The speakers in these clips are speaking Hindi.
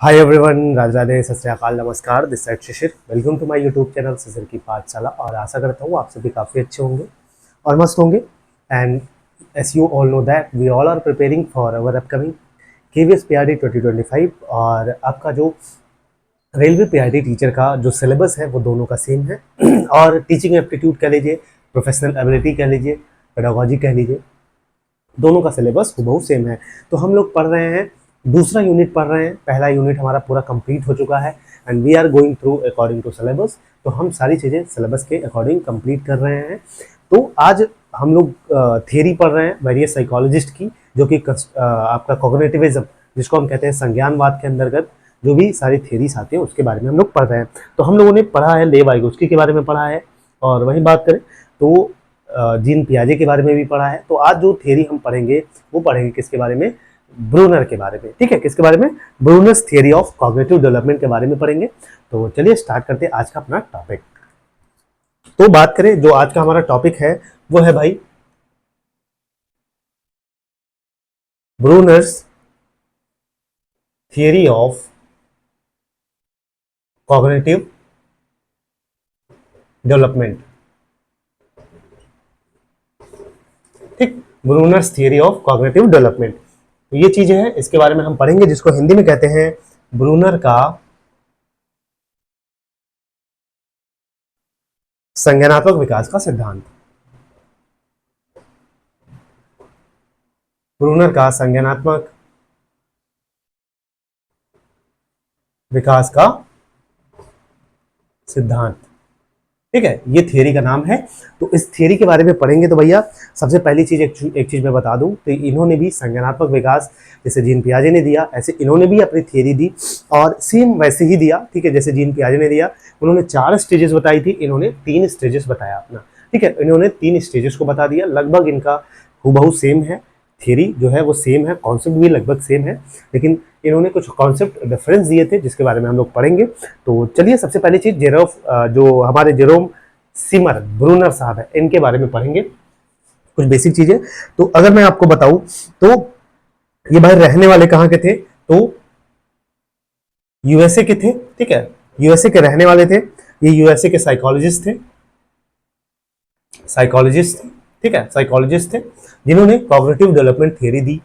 हाय एवरीवन, राधे राधे, सत श्री अकाल, नमस्कार। This side Shishir. Welcome to my YouTube channel Shishir की पाठशाला। और आशा करता हूँ आप सभी काफ़ी अच्छे होंगे और मस्त होंगे। And as you all know that we all are preparing for our upcoming KVS PRD 2025। और आपका जो रेलवे PRD टीचर का जो सिलेबस है वो दोनों का सेम है। और टीचिंग एप्टीट्यूड कह लीजिए, प्रोफेशनल एबिलिटी कह लीजिए, पेडागोजी कह लीजिए, दोनों का सिलेबस बहुत सेम है। तो हम लोग पढ़ रहे हैं, दूसरा यूनिट पढ़ रहे हैं। पहला यूनिट हमारा पूरा कंप्लीट हो चुका है and we are going through according to syllabus. तो हम सारी चीज़ें सिलेबस के अकॉर्डिंग कंप्लीट कर रहे हैं। तो आज हम लोग थियरी पढ़ रहे हैं वेरियस साइकोलॉजिस्ट की, जो कि आपका कॉग्निटिविज्म, जिसको हम कहते हैं संज्ञानवाद के अंतर्गत जो भी सारी थियरीज आती हैं उसके बारे में हम लोग पढ़ रहे हैं। तो हम लोगों ने पढ़ा है लेव वाइगोत्स्की के बारे में पढ़ा है, और वहीं बात करें तो जीन पियाजे के बारे में भी पढ़ा है। तो आज जो थियरी हम पढ़ेंगे वो पढ़ेंगे किसके बारे में? ब्रूनर के बारे में। ठीक है, किसके बारे में? Brunner's theory of cognitive development के बारे में पढ़ेंगे। तो चलिए स्टार्ट करते हैं आज का अपना टॉपिक। तो बात करें, जो आज का हमारा टॉपिक है वो है भाई Bruner's theory of cognitive development. ठीक, Bruner's theory of cognitive development. तो ये चीजें हैं, इसके बारे में हम पढ़ेंगे, जिसको हिंदी में कहते हैं ब्रूनर का संज्ञानात्मक विकास का सिद्धांत। ब्रूनर का संज्ञानात्मक विकास का सिद्धांत। ठीक है, ये थियरी का नाम है। तो इस थियरी के बारे में पढ़ेंगे। तो भैया सबसे पहली चीज एक चीज मैं बता दूं, तो इन्होंने भी संज्ञानात्मक विकास जैसे जीन पियाजे ने दिया, ऐसे इन्होंने भी अपनी थियरी दी और सेम वैसे ही दिया। ठीक है, जैसे जीन पियाजे ने दिया, उन्होंने 4 स्टेजेस बताई थी, इन्होंने 3 स्टेजेस बताया अपना। ठीक है, इन्होंने 3 स्टेजेस को बता दिया। लगभग इनका हूबहू सेम है, थियरी जो है वो सेम है, कॉन्सेप्ट भी लगभग सेम है, लेकिन इन्होंने कुछ कॉन्सेप्ट डिफरेंस दिए थे जिसके बारे में हम लोग पढ़ेंगे। तो चलिए सबसे पहली चीज जो हमारे जेरोम सिमर ब्रूनर साहब है, इनके बारे में पढ़ेंगे कुछ बेसिक चीजें। तो अगर मैं आपको बताऊं तो ये भाई रहने वाले कहाँ के थे? तो यूएसए के थे। ठीक है, यूएसए के रहने वाले थे। ये यूएसए के साइकोलॉजिस्ट थे, ठीक है, साइकोलॉजिस्ट थे, जिन्होंने कॉग्निटिव डेवलपमेंट थियरी दी।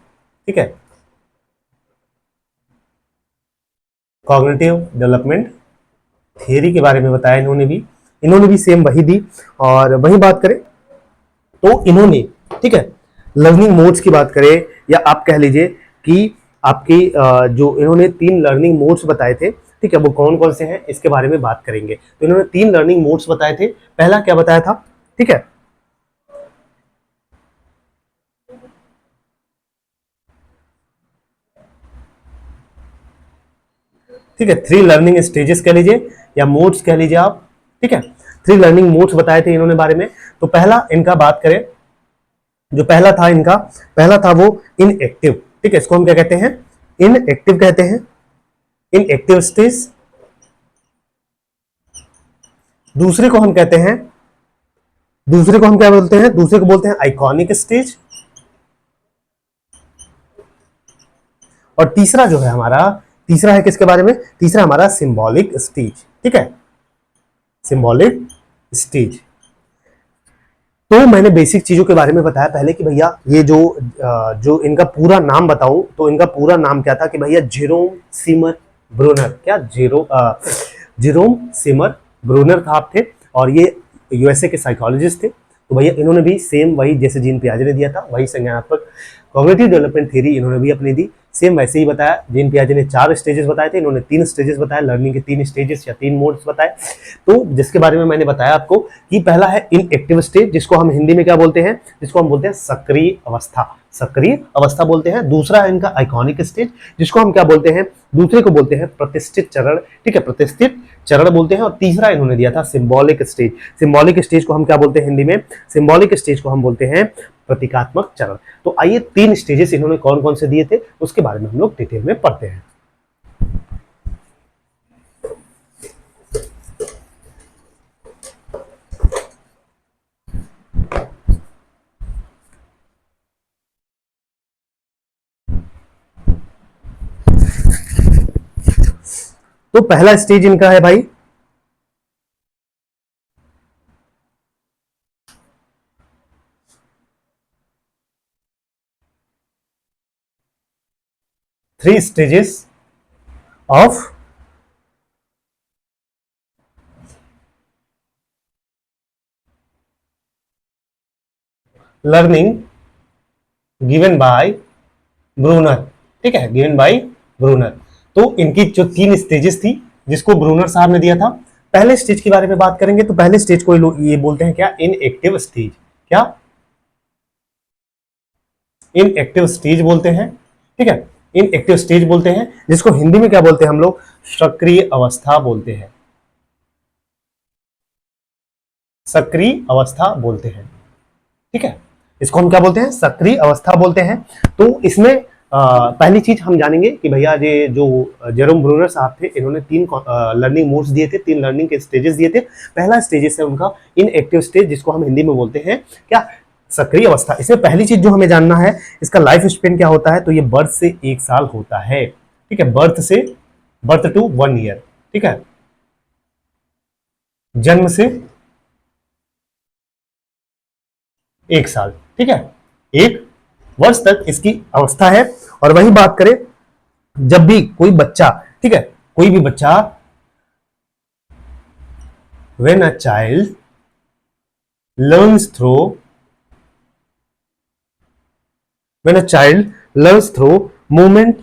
ठीक है, कॉग्निटिव डेवलपमेंट थियरी के बारे में बताया इन्होंने भी सेम वही दी। और वही बात करें तो इन्होंने, ठीक है, लर्निंग मोड्स की बात करें, या आप कह लीजिए कि आपकी जो इन्होंने 3 लर्निंग मोड्स बताए थे, ठीक है, वो कौन कौन से हैं इसके बारे में बात करेंगे। तो इन्होंने 3 लर्निंग मोड्स बताए थे। पहला क्या बताया था? ठीक है, ठीक है, 3 लर्निंग स्टेजेस कह लीजिए या मोड्स कह लीजिए आप। ठीक है, 3 लर्निंग मोड्स बताए थे इन्होंने बारे में। तो पहला इनका बात करें, जो पहला था वो इनएक्टिव। ठीक है, इसको हम क्या कहते हैं? इनएक्टिव कहते हैं, इनएक्टिव स्टेज। दूसरे को हम कहते हैं, दूसरे को हम क्या बोलते हैं? दूसरे को बोलते हैं आइकॉनिक स्टेज। और तीसरा जो है हमारा, तीसरा है किसके बारे में? तीसरा हमारा सिंबॉलिक स्टेज। ठीक है, सिंबॉलिक स्टेज। तो मैंने बेसिक चीजों के बारे में बताया पहले कि भैया ये जो इनका पूरा नाम बताऊं तो इनका पूरा नाम क्या था कि भैया जेरोम सिमर ब्रूनर। क्या जेरोम सिमर ब्रूनर था आप थे, और ये यूएसए के साइकोलॉजिस्ट थे। तो भैया इन्होंने भी सेम वही जैसे जीन पियाजे ने दिया था, वही संज्ञानात्मक कॉग्निटिव डेवलपमेंट थ्योरी इन्होंने भी अपनी दी, सेम वैसे ही बताया। जीन पियाजे ने 4 स्टेजेस बताए थे, इन्होंने 3 स्टेजेस बताए, लर्निंग के 3 स्टेजेस या 3 मोड्स बताए। तो जिसके बारे में मैंने बताया आपको कि पहला है इनएक्टिव स्टेज, जिसको हम हिंदी में क्या बोलते हैं? जिसको हम बोलते हैं सक्रिय अवस्था, सक्रिय अवस्था बोलते हैं। दूसरा है इनका आइकॉनिक स्टेज, जिसको हम क्या बोलते हैं? दूसरे को बोलते हैं प्रतिष्ठित चरण। ठीक है, प्रतिष्ठित चरण बोलते हैं। और तीसरा इन्होंने दिया था सिंबॉलिक स्टेज। सिंबॉलिक स्टेज को हम क्या बोलते हैं हिंदी में? सिंबॉलिक स्टेज को हम बोलते हैं प्रतीकात्मक चरण। तो आइए 3 स्टेजेस इन्होंने कौन कौन से दिए थे उसके बारे में हम लोग डिटेल में पढ़ते हैं। तो पहला स्टेज इनका है भाई three stages of learning given by Bruner. ठीक है, गिवन बाय ब्रूनर। तो इनकी जो तीन स्टेजेस थी जिसको ब्रूनर साहब ने दिया था, पहले स्टेज के बारे में बात करेंगे तो पहले स्टेज को ये बोलते हैं क्या, इनएक्टिव स्टेज। क्या, इनएक्टिव स्टेज बोलते हैं। ठीक है, इनएक्टिव स्टेज बोलते हैं, जिसको हिंदी में क्या बोलते हैं हम लोग, सक्रिय अवस्था बोलते हैं, सक्रिय अवस्था बोलते हैं। ठीक है, इसको हम क्या बोलते हैं, सक्रिय अवस्था बोलते हैं। तो इसमें पहली चीज हम जानेंगे कि भैया ये जो जेरोम ब्रूनर साहब थे, इन्होंने तीन लर्निंग मोड्स दिए थे, तीन लर्निंग के स्टेजेस दिए थे। पहला स्टेजेस है उनका इनएक्टिव स्टेज, जिसको हम हिंदी में बोलते हैं क्या, सक्रिय अवस्था। इसमें पहली चीज जो हमें जानना है, इसका लाइफ स्पेन क्या होता है, तो ये बर्थ से 1 साल होता है। ठीक है, बर्थ टू 1 ईयर। ठीक है, जन्म से 1 साल। ठीक है, 1 वर्ष तक इसकी अवस्था है। और वही बात करें, जब भी कोई बच्चा, ठीक है, कोई भी बच्चा, when a child learns through, when a child learns through movement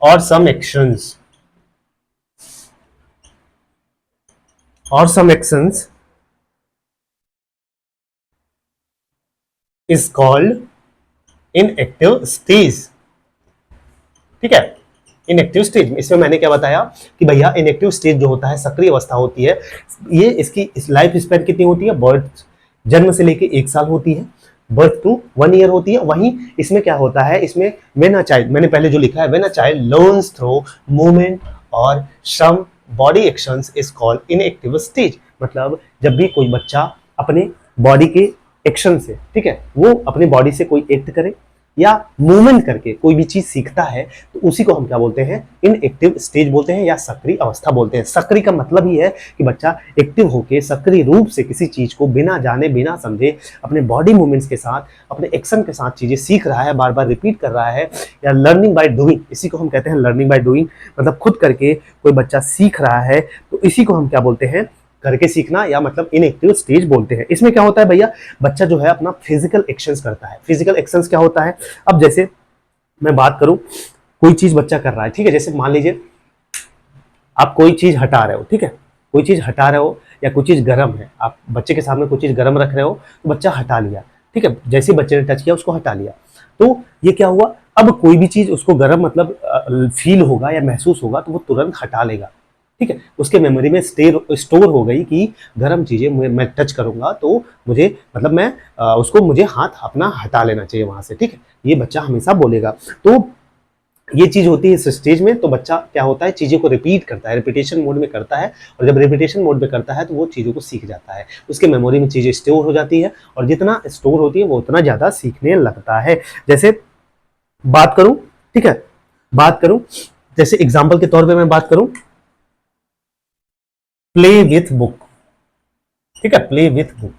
और some actions, is called inactive stage। ठीक है, इनएक्टिव स्टेज, इसमें मैंने क्या बताया कि भैया इनएक्टिव स्टेज जो होता है, सक्रिय अवस्था होती है, ये इसकी लाइफ स्पैन कितनी होती है, बर्थ, जन्म से लेके 1 साल होती है, बर्थ टू 1 ईयर होती है। वहीं इसमें क्या होता है, इसमें व्हेन अ चाइल्ड, मैंने पहले जो लिखा है, when a child learns through movement और some body actions is called inactive stage. मतलब जब भी कोई बच्चा अपने बॉडी के एक्शन से, ठीक है, वो अपनी बॉडी से कोई एक्ट करे या मूवमेंट करके कोई भी चीज सीखता है, तो उसी को हम क्या बोलते हैं, इनएक्टिव स्टेज बोलते हैं या सक्रिय अवस्था बोलते हैं। सक्रिय का मतलब ही है कि बच्चा एक्टिव होकर सक्रिय रूप से किसी चीज को बिना जाने बिना समझे अपने बॉडी मूवमेंट्स के साथ, अपने एक्शन के साथ चीजें सीख रहा है, बार बार रिपीट कर रहा है, या लर्निंग बाय डूइंग, इसी को हम कहते हैं लर्निंग बाय डूइंग। मतलब खुद करके कोई बच्चा सीख रहा है, तो इसी को हम क्या बोलते हैं, करके सीखना, या मतलब इनएक्टिव स्टेज बोलते हैं। इसमें क्या होता है भैया, बच्चा जो है अपना फिजिकल एक्शंस करता है। फिजिकल एक्शंस क्या होता है, अब जैसे मैं बात करूं, कोई चीज बच्चा कर रहा है, ठीक है, जैसे मान लीजिए आप कोई चीज हटा रहे हो, ठीक है, कोई चीज हटा रहे हो या कोई चीज गर्म है, आप बच्चे के सामने कोई चीज गर्म रख रहे हो, तो बच्चा हटा लिया, ठीक है, जैसे बच्चे ने टच किया उसको हटा लिया, तो ये क्या हुआ, अब कोई भी चीज उसको गर्म मतलब फील होगा या महसूस होगा, तो वो तुरंत हटा लेगा। ठीक है, उसके मेमोरी में स्टोर हो गई कि गर्म चीजें मैं टच करूंगा तो मुझे मतलब मैं उसको मुझे हाथ अपना हटा लेना चाहिए वहां से। ठीक है, ये बच्चा हमेशा बोलेगा। तो ये चीज होती है इस स्टेज में। तो बच्चा क्या होता है, चीजों को रिपीट करता है, रिपीटेशन मोड में करता है, और जब रिपीटेशन मोड में करता है तो वो चीजों को सीख जाता है, उसके मेमोरी में चीजें स्टोर हो जाती है, और जितना स्टोर होती है वो उतना ज्यादा सीखने लगता है। जैसे बात करूं, ठीक है, बात करूं, जैसे एग्जाम्पल के तौर पर मैं बात करूं, प्ले विथ बुक। ठीक है, प्ले विथ बुक,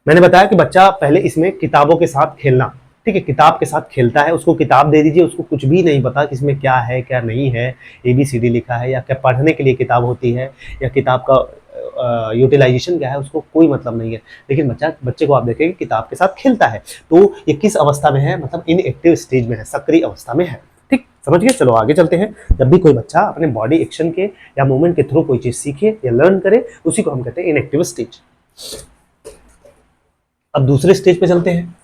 मैंने बताया कि बच्चा पहले इसमें किताबों के साथ खेलना, ठीक है, किताब के साथ खेलता है, उसको किताब दे दीजिए, उसको कुछ भी नहीं पता कि इसमें क्या है क्या नहीं है, ABCD लिखा है या क्या पढ़ने के लिए किताब होती है, या किताब का यूटिलाइजेशन क्या है, उसको कोई मतलब नहीं है। लेकिन बच्चे को आप देखेंगे किताब के साथ खेलता है, तो ये किस अवस्था में है, मतलब इनएक्टिव स्टेज में है, सक्रिय अवस्था में है। ठीक, समझ गए, चलो आगे चलते हैं। जब भी कोई बच्चा अपने बॉडी एक्शन के या मूवमेंट के थ्रू कोई चीज सीखे या लर्न करे, उसी को हम कहते हैं इनएक्टिव स्टेज। अब दूसरे स्टेज पे चलते हैं।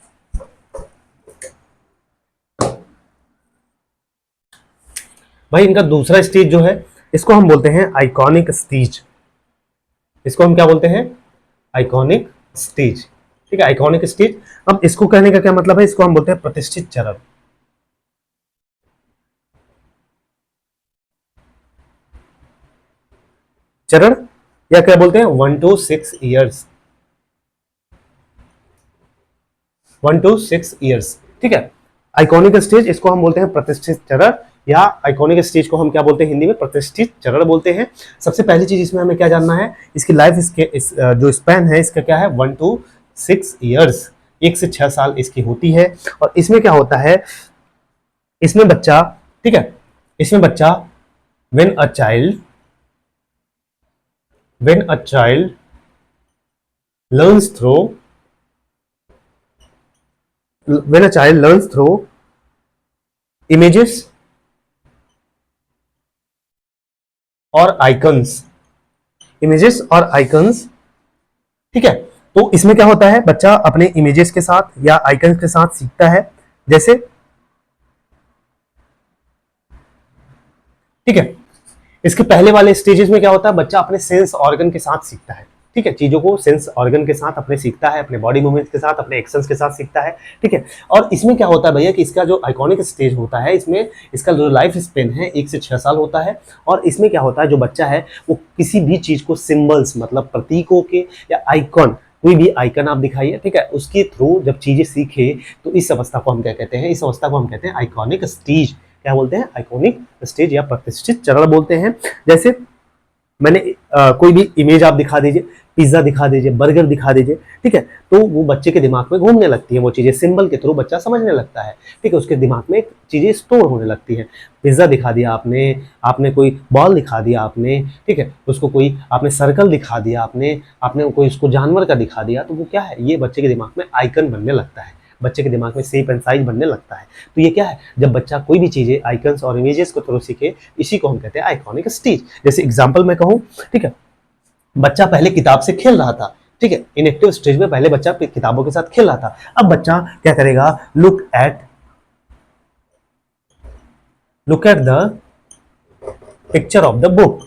भाई इनका दूसरा स्टेज जो है, इसको हम बोलते हैं आइकॉनिक स्टेज। इसको हम क्या बोलते हैं, आइकॉनिक स्टेज। ठीक है, आइकॉनिक स्टेज। अब इसको कहने का क्या मतलब है, इसको हम बोलते हैं प्रतिष्ठित चरण। चरण या क्या बोलते हैं, 1 to 6 ईयर्स, 1 to 6 ईयर्स। ठीक है, आइकॉनिक स्टेज, इसको हम बोलते हैं प्रतिष्ठित चरण, या आइकॉनिक स्टेज को हम क्या बोलते हैं हिंदी में, प्रतिष्ठित चरण बोलते हैं। सबसे पहली चीज इसमें हमें क्या जानना है, इसकी लाइफ जो स्पैन है इसका क्या है, 1 to 6 ईयर्स, 1 से 6 साल इसकी होती है। और इसमें क्या होता है, इसमें बच्चा, ठीक है, इसमें बच्चा when a child learns through images और आइकन्स, ठीक है। तो इसमें क्या होता है, बच्चा अपने इमेजेस के साथ या आइकन्स के साथ सीखता है, जैसे, ठीक है। इसके पहले वाले स्टेजेस में क्या होता है, बच्चा अपने सेंस ऑर्गन के साथ सीखता है, ठीक है, चीजों को सेंस ऑर्गन के साथ अपने सीखता है, अपने बॉडी मूवमेंट्स के साथ, अपने एक्शंस के साथ सीखता है, ठीक है। और इसमें क्या होता है भैया कि इसका जो आइकॉनिक स्टेज होता है, इसमें इसका जो लाइफ स्पेन है 1 से 6 साल होता है। और इसमें क्या होता है, जो बच्चा है वो किसी भी चीज को सिंबल्स, मतलब प्रतीकों के या आइकॉन, कोई भी आइकन आप दिखाइए, ठीक है, उसके थ्रू जब चीजें सीखे तो इस अवस्था को हम क्या कहते हैं, इस अवस्था को हम कहते हैं आइकॉनिक स्टेज। क्या बोलते हैं, आइकॉनिक स्टेज या प्रतिष्ठित चरण बोलते हैं। जैसे मैंने कोई भी इमेज आप दिखा दीजिए, पिज्जा दिखा दीजिए, बर्गर दिखा दीजिए, ठीक है, तो वो बच्चे के दिमाग में घूमने लगती है, वो चीजें सिंबल के थ्रू बच्चा समझने लगता है, ठीक है, उसके दिमाग में चीजें स्टोर होने लगती है। पिज्जा दिखा दिया आपने, आपने कोई बॉल दिखा दिया आपने, ठीक है, उसको कोई आपने सर्कल दिखा दिया आपने कोई उसको जानवर का दिखा दिया, तो वो क्या है, ये बच्चे के दिमाग में आइकन बनने लगता है, बच्चे के दिमाग में शेप एंड साइज बनने लगता है। तो ये क्या है, जब बच्चा कोई भी चीजें आइकन्स और इमेजेस को थ्रू सीखे, इसी को हम कहते हैं आइकॉनिक स्टेज। जैसे एग्जांपल मैं कहूं, ठीक है, बच्चा पहले किताब से खेल रहा था, ठीक है, इनएक्टिव स्टेज में पहले बच्चा किताबों के साथ खेल रहा था, अब बच्चा क्या करेगा, look at the picture of the book,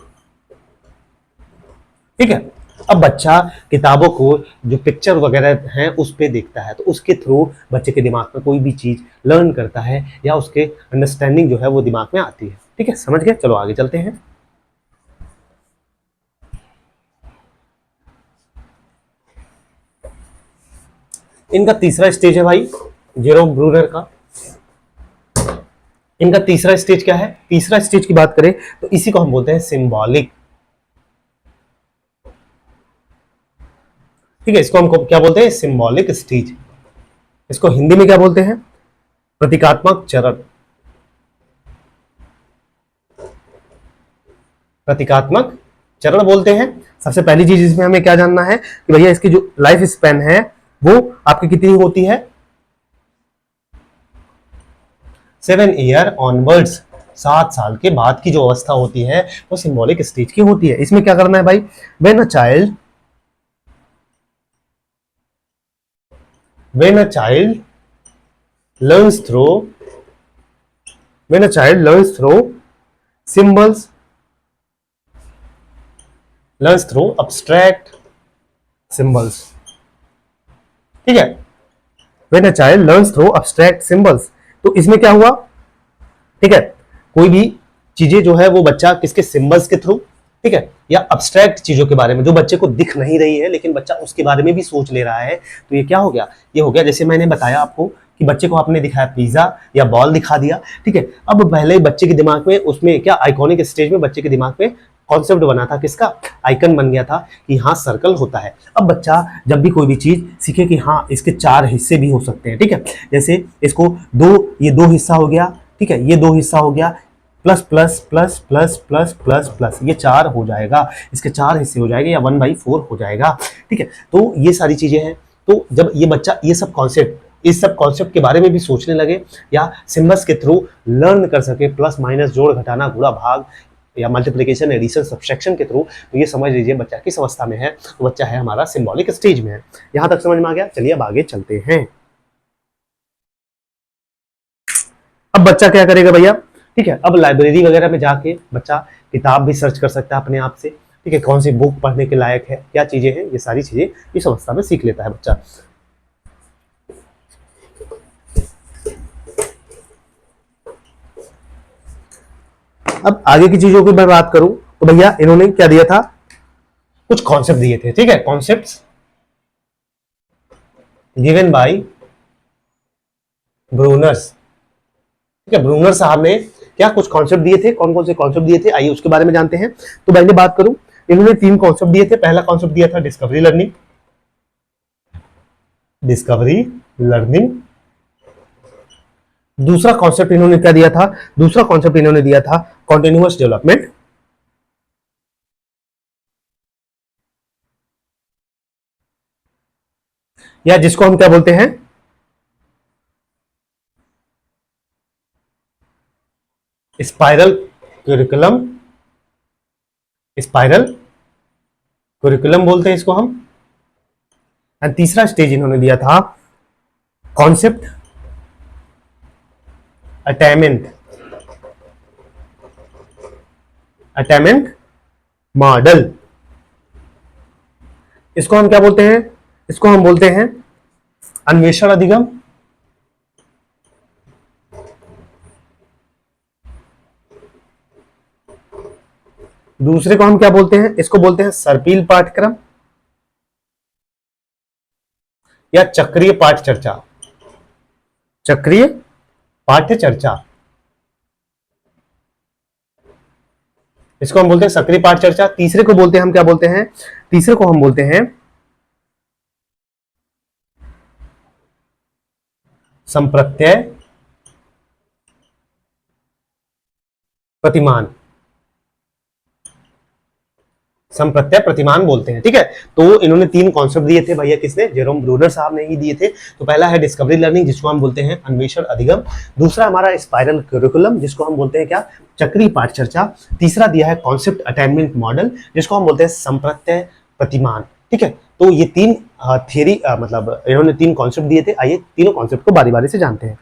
ठीक है। अब बच्चा किताबों को जो पिक्चर वगैरह हैं उस पे देखता है, तो उसके थ्रू बच्चे के दिमाग में कोई भी चीज लर्न करता है या उसके अंडरस्टैंडिंग जो है वो दिमाग में आती है, ठीक है, समझ गए। चलो आगे चलते हैं। इनका तीसरा स्टेज है भाई जेरोम ब्रूनर का, इनका तीसरा स्टेज क्या है, तीसरा स्टेज की बात करें तो इसी को हम बोलते हैं सिंबॉलिक, ठीक है, इसको हम क्या बोलते हैं, सिंबॉलिक स्टेज। इसको हिंदी में क्या बोलते हैं, प्रतीकात्मक चरण, प्रतीकात्मक चरण बोलते हैं। सबसे पहली चीज इसमें हमें क्या जानना है कि भैया इसकी जो लाइफ स्पैन है वो आपकी कितनी होती है, 7 ईयर ऑनवर्ड्स, 7 साल के बाद की जो अवस्था होती है वो सिंबॉलिक स्टेज की होती है। इसमें क्या करना है भाई, when a child learns through symbols, learns through abstract symbols, ठीक है, when a child learns through abstract symbols, तो इसमें क्या हुआ, ठीक है, कोई भी चीजें जो है वो बच्चा किसके, सिंबल्स के थ्रू, ठीक है, या अब्स्ट्रैक्ट चीजों के बारे में जो बच्चे को दिख नहीं रही है लेकिन बच्चा उसके बारे में भी सोच ले रहा है, तो ये क्या हो गया, ये हो गया जैसे मैंने बताया आपको कि बच्चे को आपने दिखाया पिज्जा या बॉल दिखा दिया, ठीक है। अब पहले बच्चे के दिमाग में उसमें क्या, आइकॉनिक स्टेज में बच्चे के दिमाग में कॉन्सेप्ट बना था, किसका, आइकन बन गया था कि हाँ सर्कल होता है। अब बच्चा जब भी कोई भी चीज सीखे कि हाँ इसके 4 हिस्से भी हो सकते हैं, ठीक है, जैसे इसको ये दो हिस्सा हो गया, ठीक है, ये 2 हिस्सा हो गया, plus plus plus plus plus plus plus, ये 4 हो जाएगा, इसके 4 हिस्से हो जाएंगे या 1/4 हो जाएगा, ठीक है। तो ये सारी चीजें हैं। तो जब ये बच्चा इस सब कॉन्सेप्ट के बारे में भी सोचने लगे या सिम्बल्स के थ्रू लर्न कर सके, प्लस माइनस, जोड़ घटाना, गुणा भाग या मल्टीप्लिकेशन, एडिशन, सब्सट्रैक्शन के थ्रू, तो ये समझ लीजिए बच्चा किस अवस्था में है, तो बच्चा है हमारा सिंबॉलिक स्टेज में है। यहां तक समझ में आ गया, चलिए अब आगे चलते हैं। अब बच्चा क्या करेगा भैया, ठीक है, अब लाइब्रेरी वगैरह में जाके बच्चा किताब भी सर्च कर सकता है अपने आप से, ठीक है, कौन सी बुक पढ़ने के लायक है, क्या चीजें हैं, ये सारी चीजें इस अवस्था में सीख लेता है बच्चा। अब आगे की चीजों की मैं बात करूं तो भैया इन्होंने क्या दिया था, कुछ कॉन्सेप्ट दिए थे, ठीक है, कॉन्सेप्ट्स गिवन बाय ब्रूनर्स, ठीक है, ब्रूनर साहब ने क्या कुछ कॉन्सेप्ट दिए थे, कौन कौन से कॉन्सेप्ट दिए थे, आइए उसके बारे में जानते हैं। तो पहले बात करूं, इन्होंने 3 कॉन्सेप्ट दिए थे। पहला कॉन्सेप्ट दिया था डिस्कवरी लर्निंग, डिस्कवरी लर्निंग। दूसरा कॉन्सेप्ट इन्होंने क्या दिया था, दूसरा कॉन्सेप्ट इन्होंने दिया था कॉन्टिन्यूअस डेवलपमेंट, या जिसको हम क्या बोलते हैं, स्पाइरल करिकुलम, स्पाइरल करिकुलम बोलते हैं इसको हम। एंड तीसरा स्टेज इन्होंने दिया था कॉन्सेप्ट अटेनमेंट, अटेनमेंट मॉडल। इसको हम क्या बोलते हैं, इसको हम बोलते हैं अन्वेषण अधिगम, दूसरे को हम क्या बोलते हैं, इसको बोलते हैं सर्पिल पाठ्यक्रम या चक्रीय पाठ चर्चा, चक्रीय पाठ्य चर्चा। इसको हम बोलते हैं सक्रिय पाठ चर्चा। तीसरे को बोलते हैं हम क्या बोलते हैं, तीसरे को हम बोलते हैं संप्रत्यय प्रतिमान, संप्रत्यय प्रतिमान बोलते हैं। ठीक है, तो इन्होंने 3 कॉन्सेप्ट दिए थे भैया, किसने, जेरोम ब्रूनर साहब ने ही दिए थे। तो पहला है डिस्कवरी लर्निंग, जिसको हम बोलते हैं अन्वेषण अधिगम। दूसरा हमारा स्पाइरल करिकुलम, जिसको हम बोलते हैं क्या, चक्रीय पाठ चर्चा। तीसरा दिया है कॉन्सेप्ट अटेनमेंट मॉडल, जिसको हम बोलते हैं संप्रत्यय प्रतिमान। ठीक है, तो ये 3 थियरी मतलब इन्होंने 3 कॉन्सेप्ट दिए थे। आइए तीनों कॉन्सेप्ट को बारी बारी से जानते हैं।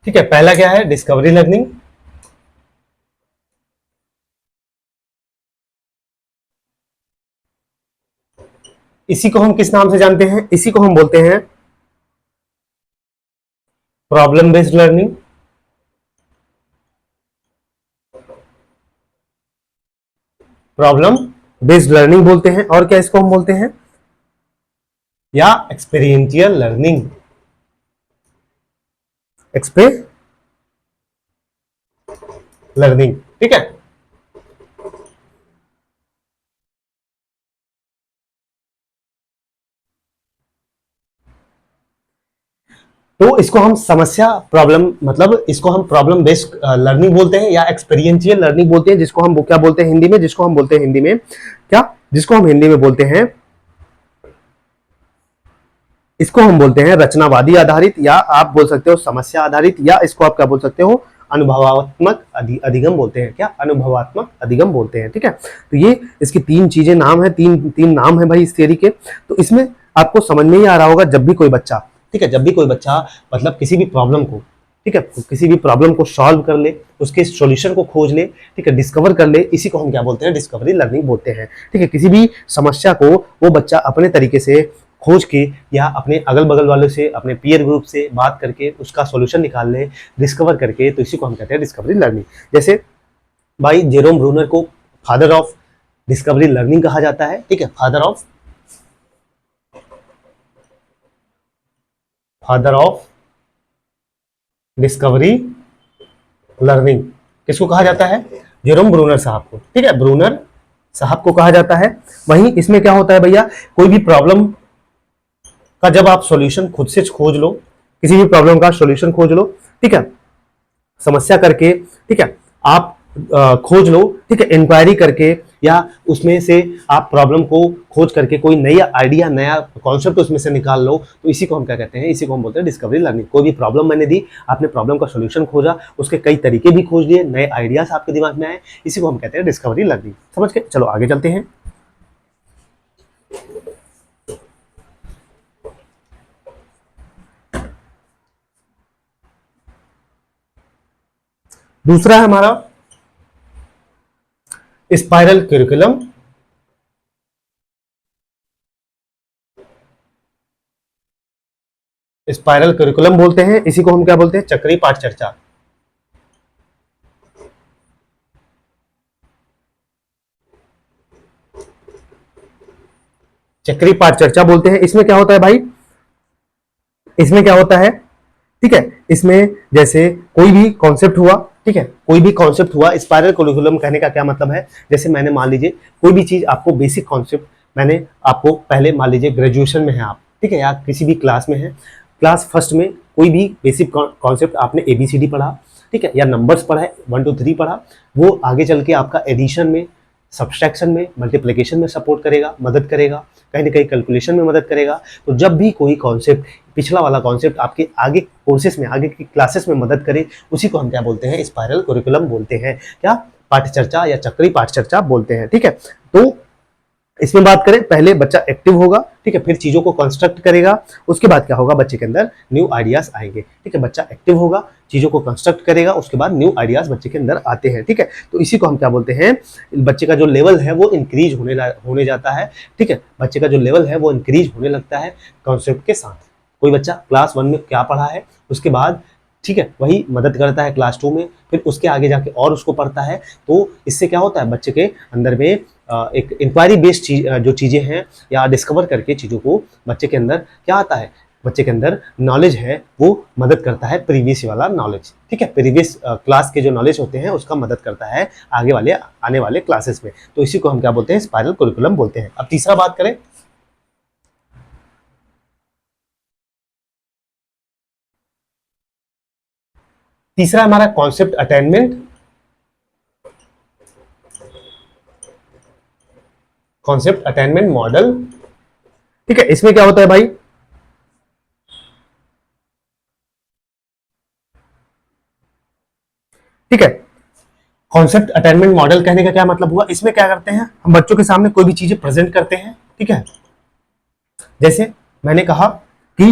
ठीक है, पहला क्या है, डिस्कवरी लर्निंग। इसी को हम किस नाम से जानते हैं, इसी को हम बोलते हैं problem based learning, problem based learning बोलते हैं। और क्या इसको हम बोलते हैं, या एक्सपीरियंशियल लर्निंग, एक्सपे लर्निंग। ठीक है, तो इसको हम समस्या प्रॉब्लम, मतलब इसको हम प्रॉब्लम बेस्ड लर्निंग बोलते हैं या एक्सपीरियंशियल लर्निंग बोलते हैं, जिसको हम क्या बोलते हैं हिंदी में, जिसको हम बोलते हैं हिंदी में क्या, जिसको हम हिंदी में बोलते हैं, इसको हम बोलते हैं रचनावादी आधारित, या आप बोल सकते हो समस्या आधारित, या इसको आप क्या बोल सकते हो, अनुभवात्मक अधिगम बोलते हैं। क्या, अनुभवात्मक अधिगम बोलते हैं। ठीक है, तो ये इसकी 3 चीजें नाम है, तीन नाम है भाई इस थियरी के। तो इसमें आपको समझ में ही आ रहा होगा, जब भी कोई बच्चा, ठीक है, जब भी कोई बच्चा मतलब किसी भी प्रॉब्लम को, ठीक है, किसी भी प्रॉब्लम को सॉल्व कर ले, उसके सॉल्यूशन को खोज ले, ठीक है, डिस्कवर कर ले, इसी को हम क्या बोलते हैं, डिस्कवरी लर्निंग बोलते हैं। ठीक है, किसी भी समस्या को वो बच्चा अपने तरीके से खोज के या अपने अगल बगल वालों से, अपने पीयर ग्रुप से बात करके उसका सॉल्यूशन निकाल ले, डिस्कवर करके, तो इसी को हम कहते हैं डिस्कवरी लर्निंग। जैसे भाई जेरोम ब्रूनर को फादर ऑफ डिस्कवरी लर्निंग कहा जाता है। ठीक है, फादर ऑफ डिस्कवरी लर्निंग किसको कहा जाता है, जेरोम ब्रूनर साहब को। ठीक है, ब्रूनर साहब को कहा जाता है। वहीं इसमें क्या होता है भैया, कोई भी प्रॉब्लम का जब आप सॉल्यूशन खुद से खोज लो, किसी भी प्रॉब्लम का सॉल्यूशन खोज लो, ठीक है, समस्या करके, ठीक है, आप खोज लो, ठीक है, इंक्वायरी करके, या उसमें से आप प्रॉब्लम को खोज करके कोई नया आइडिया, नया कॉन्सेप्ट उसमें से निकाल लो, तो इसी को हम क्या कहते हैं, इसी को हम बोलते हैं डिस्कवरी लर्निंग। कोई भी प्रॉब्लम मैंने दी, आपने प्रॉब्लम का सोल्यूशन खोजा, उसके कई तरीके भी खोज लिए, नए आइडियाज आपके दिमाग में आए, इसी को हम कहते हैं डिस्कवरी लर्निंग। समझ के चलो आगे चलते हैं। दूसरा है हमारा स्पाइरल करिकुलम। स्पाइरल करिकुलम बोलते हैं, इसी को हम क्या बोलते हैं, चक्रीय पाठ चर्चा। चक्रीय पाठ चर्चा बोलते हैं। इसमें क्या होता है भाई, इसमें क्या होता है, ठीक है, इसमें जैसे कोई भी कॉन्सेप्ट हुआ, ठीक है, कोई भी कॉन्सेप्ट हुआ, स्पाइरल करिकुलम कहने का क्या मतलब है, जैसे मैंने मान लीजिए कोई भी चीज आपको बेसिक कॉन्सेप्ट मैंने आपको पहले मान लीजिए ग्रेजुएशन में है आप, ठीक है, या किसी भी क्लास में है, क्लास फर्स्ट में कोई भी बेसिक कॉन्सेप्ट आपने ABCD पढ़ा, ठीक है, या नंबर्स पढ़ा है 1 2 3 पढ़ा, वो आगे चल के आपका एडिशन में, सब्सट्रैक्शन में, मल्टीप्लिकेशन में सपोर्ट करेगा, मदद करेगा, कहीं ना कहीं कैलकुलेशन में मदद करेगा। तो जब भी कोई कॉन्सेप्ट, पिछला वाला कॉन्सेप्ट आपके आगे कोर्सेस में, आगे की क्लासेस में मदद करे, उसी को हम क्या बोलते हैं, स्पाइरल करिकुलम बोलते हैं। क्या, पाठचर्चा या चक्रीय पाठचर्चा बोलते हैं। ठीक है, तो इसमें बात करें, पहले बच्चा एक्टिव होगा, ठीक है, फिर चीजों को कंस्ट्रक्ट करेगा, उसके बाद क्या होगा, बच्चे के अंदर न्यू आइडियाज आएंगे। ठीक है, बच्चा एक्टिव होगा, चीजों को कंस्ट्रक्ट करेगा, उसके बाद न्यू आइडियाज बच्चे के अंदर आते हैं। ठीक है, तो इसी को हम क्या बोलते हैं, बच्चे का जो लेवल है वो इंक्रीज होने जाता है। ठीक है, बच्चे का जो लेवल है वो इंक्रीज होने लगता है कॉन्सेप्ट के साथ। कोई बच्चा क्लास 1 में क्या पढ़ा है, उसके बाद ठीक है वही मदद करता है क्लास 2 में, फिर उसके आगे जाके और उसको पढ़ता है। तो इससे क्या होता है, बच्चे के अंदर में एक इंक्वायरी बेस्ड जो चीज़ें हैं, या डिस्कवर करके चीज़ों को बच्चे के अंदर क्या आता है, बच्चे के अंदर नॉलेज है वो मदद करता है, प्रीवियस वाला नॉलेज। ठीक है, प्रीवियस क्लास के जो नॉलेज होते हैं उसका मदद करता है आगे वाले आने वाले क्लासेस में। तो इसी को हम क्या बोलते हैं, स्पाइरल करिकुलम बोलते हैं। अब तीसरा बात करें, तीसरा हमारा concept attainment. Concept attainment model. ठीक है, इसमें क्या होता है भाई, ठीक है, कॉन्सेप्ट अटेनमेंट मॉडल कहने का क्या मतलब हुआ, इसमें क्या करते हैं, हम बच्चों के सामने कोई भी चीजें प्रेजेंट करते हैं। ठीक है, जैसे मैंने कहा कि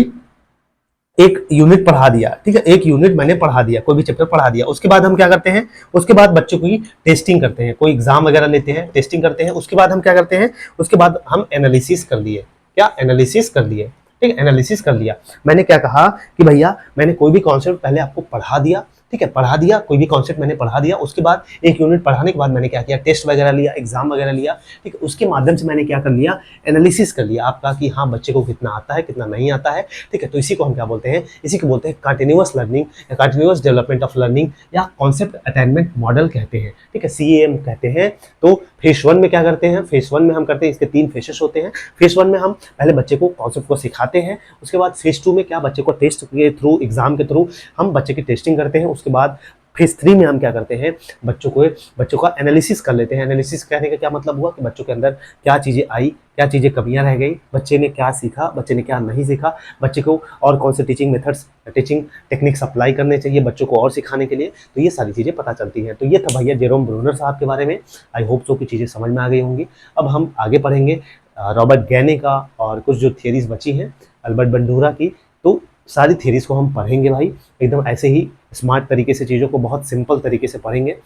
एक यूनिट पढ़ा दिया, ठीक है, एक यूनिट मैंने पढ़ा दिया, कोई भी चैप्टर पढ़ा दिया, उसके बाद हम क्या करते हैं, उसके बाद बच्चों की टेस्टिंग करते हैं, कोई एग्जाम वगैरह लेते हैं, टेस्टिंग करते हैं, उसके बाद हम क्या करते हैं, उसके बाद हम एनालिसिस कर लिए। क्या, एनालिसिस कर लिए। ठीक है, एनालिसिस कर लिया। मैंने क्या कहा कि भैया मैंने कोई भी कॉन्सेप्ट पहले आपको पढ़ा दिया, ठीक है, पढ़ा दिया, कोई भी कॉन्सेप्ट मैंने पढ़ा दिया, उसके बाद एक यूनिट पढ़ाने के बाद मैंने क्या किया, टेस्ट वगैरह लिया, एग्जाम वगैरह लिया। ठीक है, उसके माध्यम से मैंने क्या कर लिया, एनालिसिस कर लिया आपका कि हाँ बच्चे को कितना आता है, कितना नहीं आता है। ठीक है, तो इसी को हम क्या बोलते हैं, इसी को बोलते हैं कंटिन्यूअस लर्निंग या कंटिन्यूअस डेवलपमेंट ऑफ लर्निंग या कॉन्सेप्ट अटेनमेंट मॉडल कहते हैं। ठीक है, CAM कहते हैं। तो फेज 1 में क्या करते हैं, फेज 1 में हम करते हैं, इसके 3 फेजेस होते हैं। फेज 1 में हम पहले बच्चे को कॉन्सेप्ट को सिखाते हैं, उसके बाद फेज 2 में क्या, बच्चे को टेस्ट के थ्रू, एग्जाम के थ्रू हम बच्चे की टेस्टिंग करते हैं। उसके बाद फेज 3 में हम क्या करते हैं, बच्चों का एनालिसिस कर लेते हैं। एनालिसिस कहने का क्या मतलब हुआ कि बच्चों के अंदर क्या चीज़ें आई, क्या चीज़ें कमियां रह गई, बच्चे ने क्या सीखा, बच्चे ने क्या नहीं सीखा, बच्चे को और कौन से teaching methods, teaching techniques apply करने चाहिए बच्चों को और सिखाने के लिए। तो ये सारी चीज़ें पता चलती हैं। तो ये था भैया जेरोम ब्रूनर साहब के बारे में। आई होप सो की चीज़ें समझ में आ गई होंगी। अब हम आगे पढ़ेंगे रॉबर्ट गैने का और कुछ जो थियरीज बची हैं अल्बर्ट बंडूरा की। तो सारी थ्योरीज को हम पढ़ेंगे भाई, एकदम ऐसे ही स्मार्ट तरीके से, चीज़ों को बहुत सिंपल तरीके से पढ़ेंगे।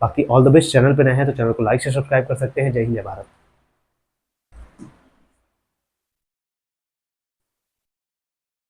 बाकी ऑल द बेस्ट। चैनल पे नए हैं तो चैनल को लाइक से सब्सक्राइब कर सकते हैं। जय हिंद, जय भारत।